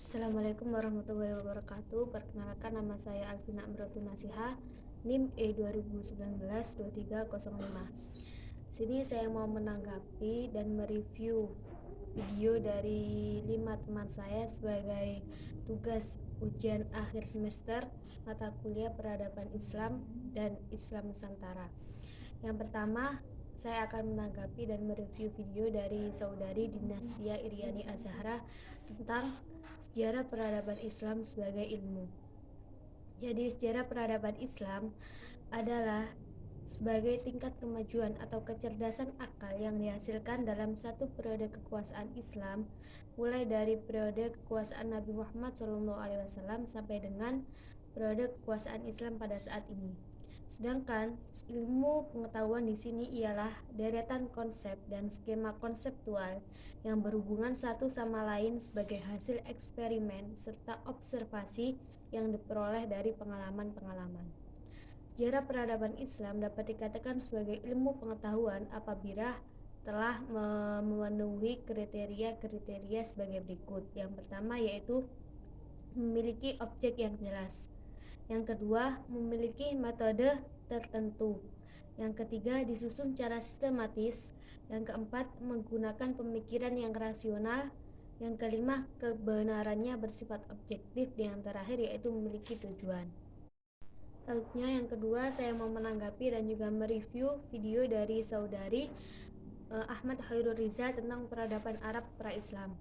Assalamualaikum warahmatullahi wabarakatuh. Perkenalkan, nama saya Alvina Amrotun Nasihah, NIM E2019-2305. Sini saya mau menanggapi dan mereview video dari 5 teman saya sebagai tugas ujian akhir semester mata kuliah Peradaban Islam dan Islam Nusantara. Yang pertama, saya akan menanggapi dan mereview video dari saudari Dinastia Iriani Azhara tentang sejarah peradaban Islam sebagai ilmu. Jadi, sejarah peradaban Islam adalah sebagai tingkat kemajuan atau kecerdasan akal yang dihasilkan dalam satu periode kekuasaan Islam, mulai dari periode kekuasaan Nabi Muhammad SAW sampai dengan periode kekuasaan Islam pada saat ini. Sedangkan ilmu pengetahuan di sini ialah deretan konsep dan skema konseptual yang berhubungan satu sama lain sebagai hasil eksperimen serta observasi yang diperoleh dari pengalaman-pengalaman. Sejarah peradaban Islam dapat dikatakan sebagai ilmu pengetahuan apabila telah memenuhi kriteria-kriteria sebagai berikut. Yang pertama yaitu memiliki objek yang jelas. Yang kedua, memiliki metode tertentu. Yang ketiga, disusun secara sistematis. Yang keempat, menggunakan pemikiran yang rasional. Yang kelima, kebenarannya bersifat objektif. Dan yang terakhir yaitu memiliki tujuan. Selanjutnya yang kedua, saya mau menanggapi dan juga mereview video dari saudari Ahmad Khairul Riza tentang peradaban Arab pra-Islam.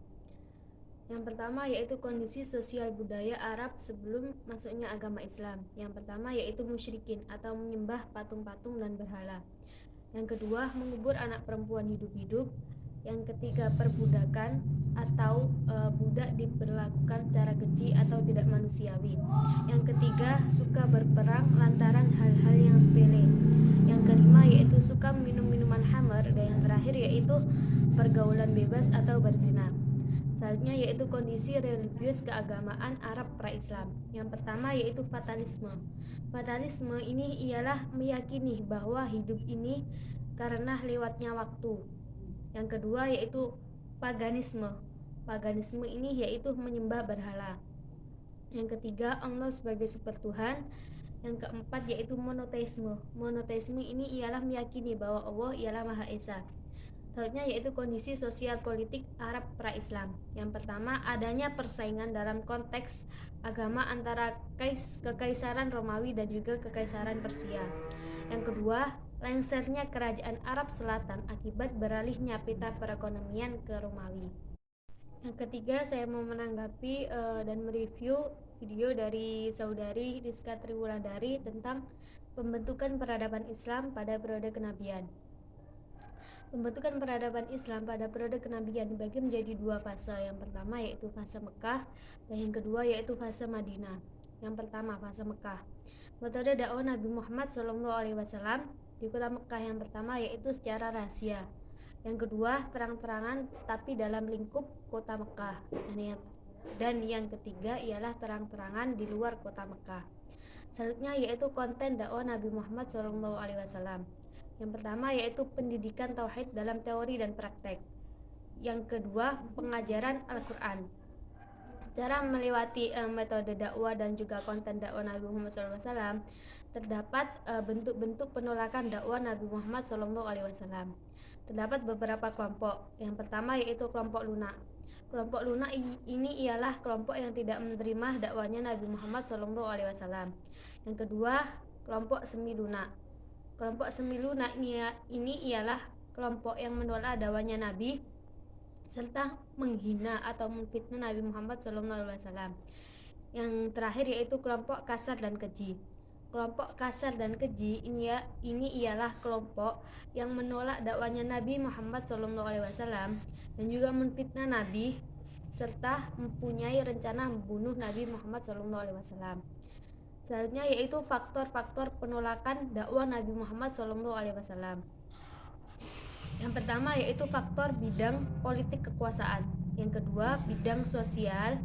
Yang pertama yaitu kondisi sosial budaya Arab sebelum masuknya agama Islam. Yang pertama yaitu musyrikin atau menyembah patung-patung dan berhala. Yang kedua, mengubur anak perempuan hidup-hidup. Yang ketiga, perbudakan atau budak diperlakukan secara keji atau tidak manusiawi. Yang ketiga, suka berperang lantaran hal-hal yang sepele. Yang kelima yaitu suka minum minuman khamar. Dan yang terakhir yaitu pergaulan bebas atau berzina. Selanjutnya yaitu kondisi religius keagamaan Arab pra-Islam. Yang pertama yaitu fatalisme. Fatalisme ini ialah meyakini bahwa hidup ini karena lewatnya waktu. Yang kedua yaitu paganisme. Paganisme ini yaitu menyembah berhala. Yang ketiga, Allah sebagai super Tuhan. Yang keempat yaitu monoteisme. Monoteisme ini ialah meyakini bahwa Allah ialah Maha Esa. Selanjutnya yaitu kondisi sosial politik Arab pra-Islam. Yang pertama, adanya persaingan dalam konteks agama antara Kekaisaran Romawi dan juga Kekaisaran Persia. Yang kedua, lengsernya kerajaan Arab Selatan akibat beralihnya peta perekonomian ke Romawi. Yang ketiga, saya mau menanggapi dan mereview video dari saudari Rizka Triwulandari tentang pembentukan peradaban Islam pada periode kenabian. Pembentukan peradaban Islam pada periode kenabian dibagi menjadi dua fase. Yang pertama yaitu fase Mekah dan yang kedua yaitu fase Madinah. Yang pertama, fase Mekah. Metode dakwah Nabi Muhammad SAW di kota Mekah yang pertama yaitu secara rahasia. Yang kedua, terang-terangan tapi dalam lingkup kota Mekah. Dan yang ketiga ialah terang-terangan di luar kota Mekah. Selanjutnya yaitu konten dakwah Nabi Muhammad SAW. Yang pertama yaitu pendidikan tauhid dalam teori dan praktek. Yang kedua, pengajaran Al-Quran. Cara melewati metode dakwah dan juga konten dakwah Nabi Muhammad SAW terdapat bentuk-bentuk penolakan dakwah Nabi Muhammad SAW. Terdapat beberapa kelompok. Yang pertama yaitu kelompok lunak. Kelompok lunak ini ialah kelompok yang tidak menerima dakwahnya Nabi Muhammad SAW. Yang kedua, kelompok semi lunak. Kelompok semi lunak ini ialah kelompok yang menolak dakwahnya Nabi serta menghina atau menfitnah Nabi Muhammad SAW. Yang terakhir yaitu kelompok kasar dan keji. Kelompok kasar dan keji ini ialah kelompok yang menolak dakwahnya Nabi Muhammad SAW dan juga menfitnah Nabi serta mempunyai rencana membunuh Nabi Muhammad SAW. Selanjutnya yaitu faktor-faktor penolakan dakwah Nabi Muhammad SAW. Yang pertama yaitu faktor bidang politik kekuasaan. Yang kedua, bidang sosial.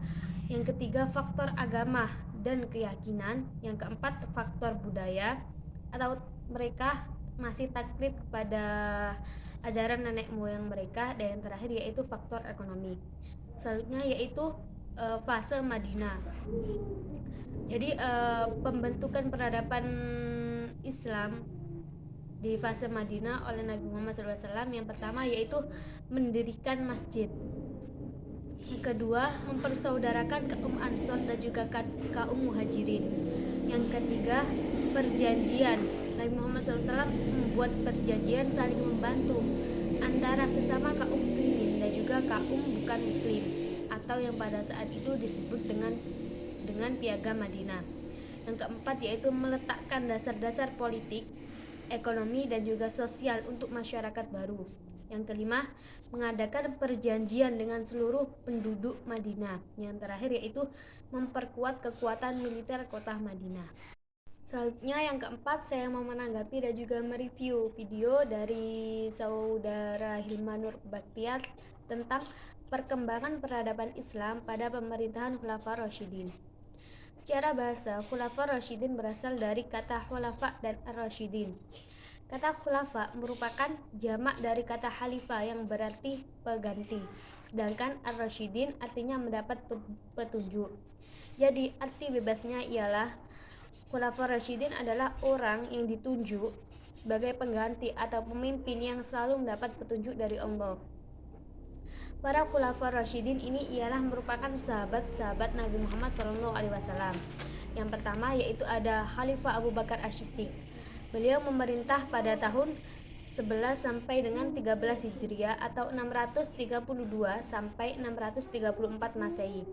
Yang ketiga, faktor agama dan keyakinan. Yang keempat, faktor budaya atau mereka masih taklid kepada ajaran nenek moyang mereka. Dan yang terakhir yaitu faktor ekonomi. Selanjutnya yaitu fase Madinah. Jadi pembentukan peradaban Islam di fase Madinah oleh Nabi Muhammad SAW yang pertama yaitu mendirikan masjid. Yang kedua, mempersaudarakan kaum Ansor dan juga kaum Muhajirin. Yang ketiga, perjanjian. Nabi Muhammad SAW membuat perjanjian saling membantu antara sesama kaum muslimin dan juga kaum bukan muslim, atau yang pada saat itu disebut dengan Piagam Madinah. Yang keempat yaitu meletakkan dasar-dasar politik, ekonomi dan juga sosial untuk masyarakat baru. Yang kelima, mengadakan perjanjian dengan seluruh penduduk Madinah. Yang terakhir yaitu memperkuat kekuatan militer kota Madinah. Selanjutnya yang keempat, saya mau menanggapi dan juga mereview video dari saudara Hilmanur Baktiar tentang perkembangan peradaban Islam pada pemerintahan Khulafaur Rasyidin. Secara bahasa, Khulafaur Rasyidin berasal dari kata khulafa dan ar-rasyidin. Kata khulafa merupakan jamak dari kata khalifah yang berarti pengganti, sedangkan ar-rasyidin artinya mendapat petunjuk. Jadi arti bebasnya ialah Khulafaur Rasyidin adalah orang yang ditunjuk sebagai pengganti atau pemimpin yang selalu mendapat petunjuk dari Allah. Para Khulafaur Rasyidin ini ialah merupakan sahabat-sahabat Nabi Muhammad SAW. Yang pertama yaitu ada Khalifah Abu Bakar Asy-Siddiq. Beliau memerintah pada tahun 11 sampai dengan 13 Hijriah atau 632 sampai 634 Masehi.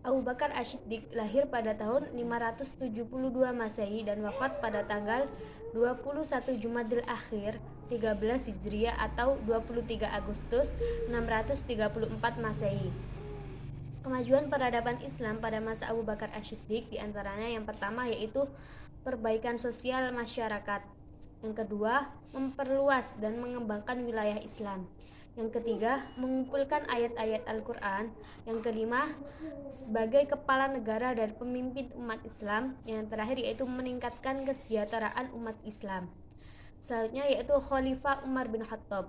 Abu Bakar Asy-Siddiq lahir pada tahun 572 Masehi dan wafat pada tanggal 21 Jumadil Akhir 13 Hijriah atau 23 Agustus 634 Masehi. Kemajuan peradaban Islam pada masa Abu Bakar Asy-Siddiq diantaranya yang pertama yaitu perbaikan sosial masyarakat. Yang kedua, memperluas dan mengembangkan wilayah Islam. Yang ketiga, mengumpulkan ayat-ayat Al-Quran. Yang kelima, sebagai kepala negara dan pemimpin umat Islam. Yang terakhir yaitu meningkatkan kesejahteraan umat Islam. Selanjutnya yaitu Khalifah Umar bin Khattab.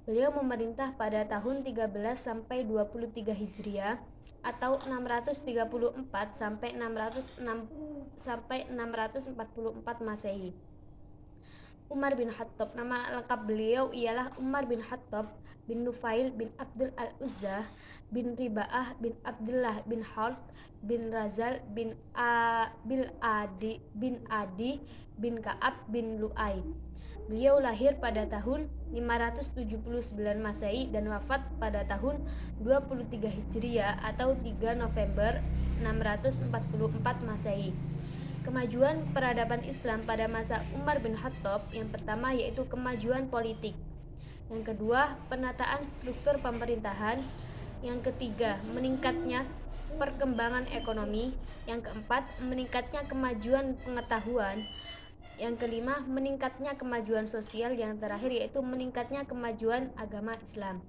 Beliau memerintah pada tahun 13 sampai 23 Hijriah atau 634 sampai 644 Masehi. Umar bin Khattab, nama lengkap beliau ialah Umar bin Khattab bin Nufail bin Abdul Al-Uzzah bin Riba'ah bin Abdullah bin Harth bin Razal bin Adi bin Ka'ab bin Lu'ay. Beliau lahir pada tahun 579 Masehi dan wafat pada tahun 23 Hijriah atau 3 November 644 Masehi. Kemajuan peradaban Islam pada masa Umar bin Khattab yang pertama yaitu kemajuan politik. Yang kedua, penataan struktur pemerintahan. Yang ketiga, meningkatnya perkembangan ekonomi. Yang keempat, meningkatnya kemajuan pengetahuan. Yang kelima, meningkatnya kemajuan sosial. Yang terakhir yaitu meningkatnya kemajuan agama Islam.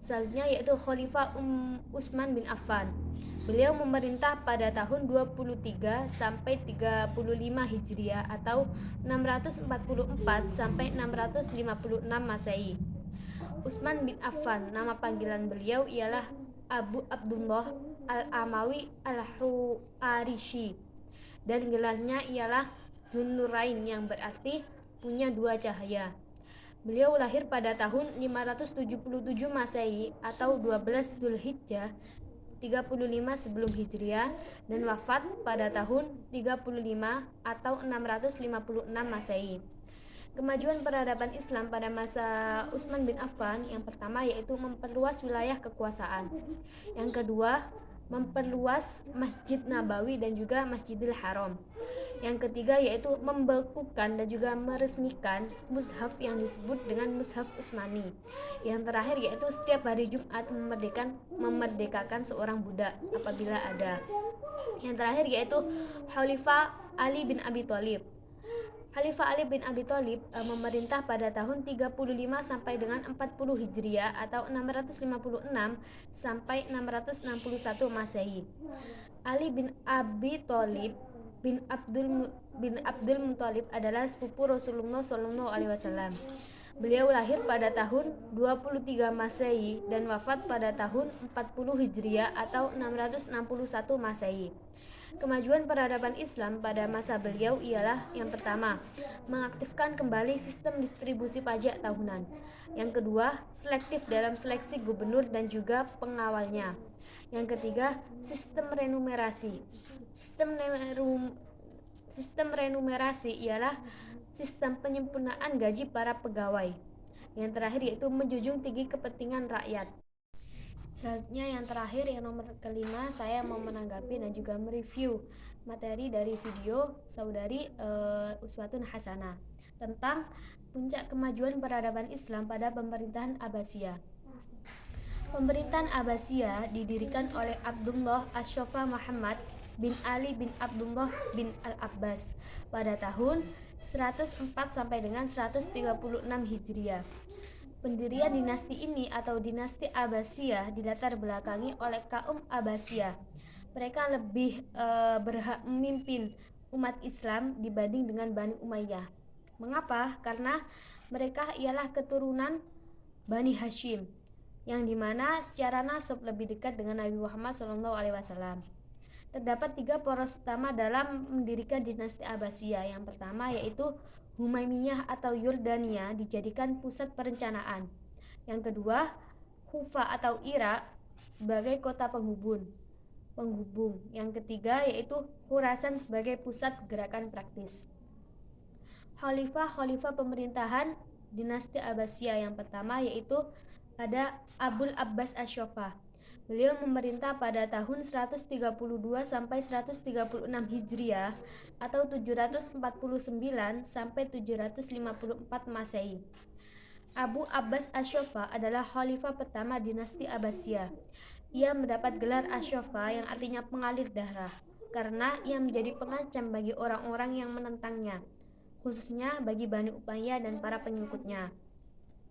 Selanjutnya yaitu Khalifah Utsman bin Affan. Beliau memerintah pada tahun 23 sampai 35 Hijriah atau 644 sampai 656 Masehi. Utsman bin Affan, nama panggilan beliau ialah Abu Abdullah Al-Amawi Al-Huarishi dan gelarnya ialah Zunnurain yang berarti punya dua cahaya. Beliau lahir pada tahun 577 Masehi atau 12 Dzulhijjah 35 sebelum Hijriah dan wafat pada tahun 35 atau 656 Masehi. Kemajuan peradaban Islam pada masa Utsman bin Affan yang pertama yaitu memperluas wilayah kekuasaan. Yang kedua, memperluas Masjid Nabawi dan juga Masjidil Haram. Yang ketiga yaitu membekukan dan juga meresmikan mushaf yang disebut dengan mushaf Utsmani. Yang terakhir yaitu setiap hari Jumat memerdekakan seorang budak apabila ada. Yang terakhir yaitu Khalifah Ali bin Abi Thalib. Khalifah Ali bin Abi Thalib memerintah pada tahun 35 sampai dengan 40 Hijriah atau 656 sampai 661 Masehi. Ali bin Abi Thalib bin Abdul Muthalib adalah sepupu Rasulullah SAW. Beliau lahir pada tahun 23 Masehi dan wafat pada tahun 40 Hijriah atau 661 Masehi. Kemajuan peradaban Islam pada masa beliau ialah yang pertama, mengaktifkan kembali sistem distribusi pajak tahunan. Yang kedua, selektif dalam seleksi gubernur dan juga pengawalnya. Yang ketiga, sistem renumerasi. Sistem renumerasi ialah sistem penyempurnaan gaji para pegawai. Yang terakhir yaitu menjunjung tinggi kepentingan rakyat. Selanjutnya yang terakhir, yang nomor kelima, saya mau menanggapi dan juga mereview materi dari video saudari Uswatun Hasanah tentang puncak kemajuan peradaban Islam pada pemerintahan Abbasiyah. Pemerintahan Abbasiyah didirikan oleh Abdullah Asy-Syafa Muhammad bin Ali bin Abdullah bin Al-Abbas pada tahun 104 sampai dengan 136 Hijriah. Pendirian dinasti ini atau dinasti Abbasiyah dilatar belakangi oleh kaum Abbasiyah. Mereka lebih berhak memimpin umat Islam dibanding dengan Bani Umayyah. Mengapa? Karena mereka ialah keturunan Bani Hashim, yang dimana secara nasab lebih dekat dengan Nabi Muhammad SAW. Terdapat 3 poros utama dalam mendirikan dinasti Abbasiyah. Yang pertama yaitu Humaymiyah atau Yordania dijadikan pusat perencanaan. Yang kedua, Kufa atau Irak sebagai kota penghubung. Yang ketiga yaitu Khurasan sebagai pusat gerakan praktis. Khalifah pemerintahan dinasti Abbasiyah yang pertama yaitu ada Abul Abbas Asy-Syafa. Beliau memerintah pada tahun 132 sampai 136 Hijriah atau 749 sampai 754 Masehi. Abu Abbas Asy-Syafa adalah khalifah pertama dinasti Abbasiyah. Ia mendapat gelar Asy-Syafa yang artinya pengalir darah karena ia menjadi pengancam bagi orang-orang yang menentangnya, khususnya bagi Bani Umayyah dan para pengikutnya.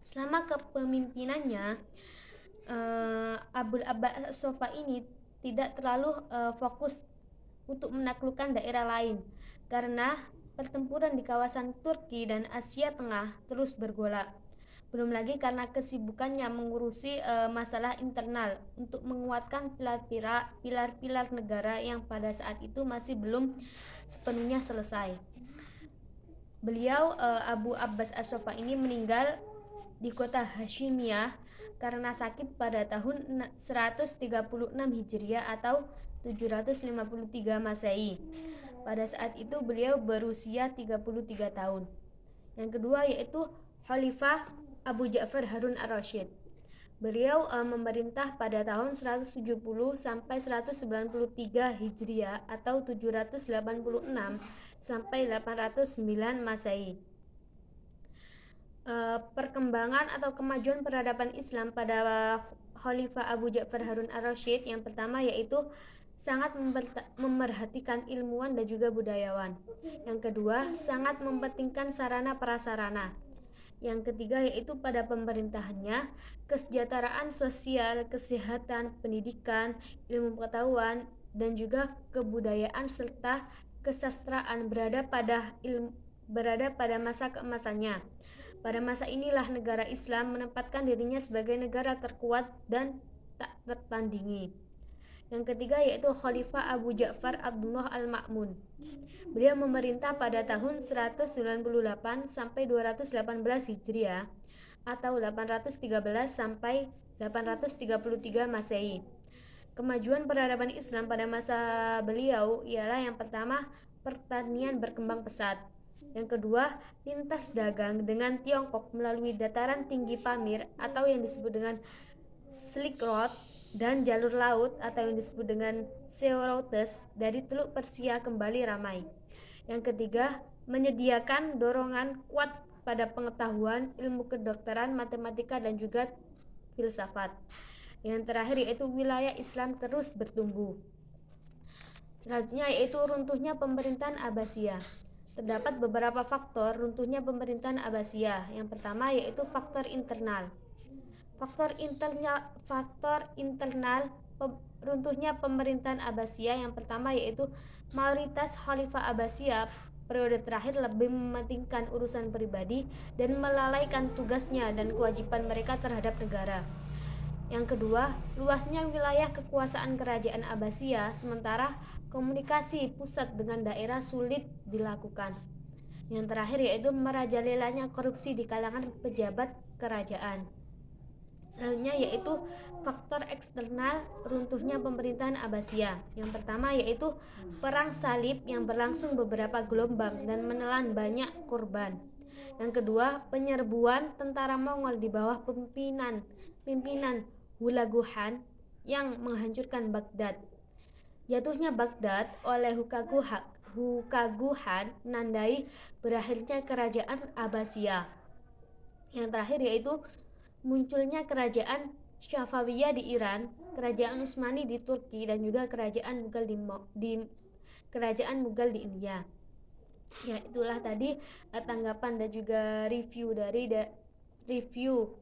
Selama kepemimpinannya, Abul Abbas Asy-Syafa ini tidak terlalu fokus untuk menaklukkan daerah lain karena pertempuran di kawasan Turki dan Asia Tengah terus bergolak. Belum lagi karena kesibukannya mengurusi masalah internal untuk menguatkan pilar-pilar negara yang pada saat itu masih belum sepenuhnya selesai. Beliau Abu Abbas Asy-Syafa ini meninggal di kota Hashimiyah karena sakit pada tahun 136 Hijriah atau 753 Masehi. Pada saat itu beliau berusia 33 tahun. Yang kedua yaitu Khalifah Abu Ja'far Harun ar-Rasyid. Beliau memerintah pada tahun 170 sampai 193 Hijriah atau 786 sampai 809 Masehi. Perkembangan atau kemajuan peradaban Islam pada Khalifah Abu Ja'far Harun ar-Rasyid yang pertama yaitu sangat memerhatikan ilmuwan dan juga budayawan. Yang kedua, sangat mementingkan sarana prasarana. Yang ketiga yaitu pada pemerintahannya, kesejahteraan sosial, kesehatan, pendidikan, ilmu pengetahuan, dan juga kebudayaan serta kesastraan berada pada masa keemasannya. Pada masa inilah negara Islam menempatkan dirinya sebagai negara terkuat dan tak tertandingi. Yang ketiga yaitu Khalifah Abu Ja'far Abdullah Al-Ma'mun. Beliau memerintah pada tahun 198 sampai 218 Hijriah atau 813 sampai 833 Masehi. Kemajuan peradaban Islam pada masa beliau ialah yang pertama, pertanian berkembang pesat. Yang kedua, lintas dagang dengan Tiongkok melalui dataran tinggi Pamir atau yang disebut dengan Silk Road dan jalur laut atau yang disebut dengan Sea Routes dari Teluk Persia kembali ramai. Yang ketiga, menyediakan dorongan kuat pada pengetahuan, ilmu kedokteran, matematika dan juga filsafat. Yang terakhir yaitu wilayah Islam terus bertumbuh. Selanjutnya yaitu runtuhnya pemerintahan Abbasiyah. Terdapat beberapa faktor runtuhnya pemerintahan Abbasiyah. Yang pertama yaitu faktor internal. Faktor internal runtuhnya pemerintahan Abbasiyah yang pertama yaitu mayoritas Khalifah Abbasiyah periode terakhir lebih mementingkan urusan pribadi dan melalaikan tugasnya dan kewajiban mereka terhadap negara. Yang kedua, luasnya wilayah kekuasaan kerajaan Abbasiyah, sementara komunikasi pusat dengan daerah sulit dilakukan. Yang terakhir yaitu merajalelanya korupsi di kalangan pejabat kerajaan. Selanjutnya yaitu faktor eksternal runtuhnya pemerintahan Abbasiyah. Yang pertama yaitu perang salib yang berlangsung beberapa gelombang dan menelan banyak korban. Yang kedua, penyerbuan tentara Mongol di bawah pimpinan Hulagu Khan yang menghancurkan Baghdad. Jatuhnya Baghdad oleh Hukagu Khan menandai berakhirnya kerajaan Abbasiyah. Yang terakhir yaitu munculnya kerajaan Syafawiyah di Iran, kerajaan Utsmani di Turki, dan juga kerajaan Mughal di India. Ya, itulah tadi tanggapan dan juga review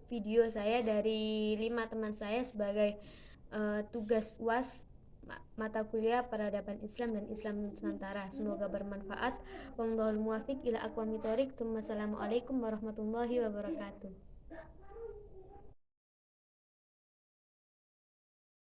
video saya dari 5 teman saya sebagai tugas UAS mata kuliah peradaban Islam dan Islam Nusantara. Semoga bermanfaat. Wallahul muwaffiq ila aqwamit thoriq. Wassalamualaikum warahmatullahi wabarakatuh.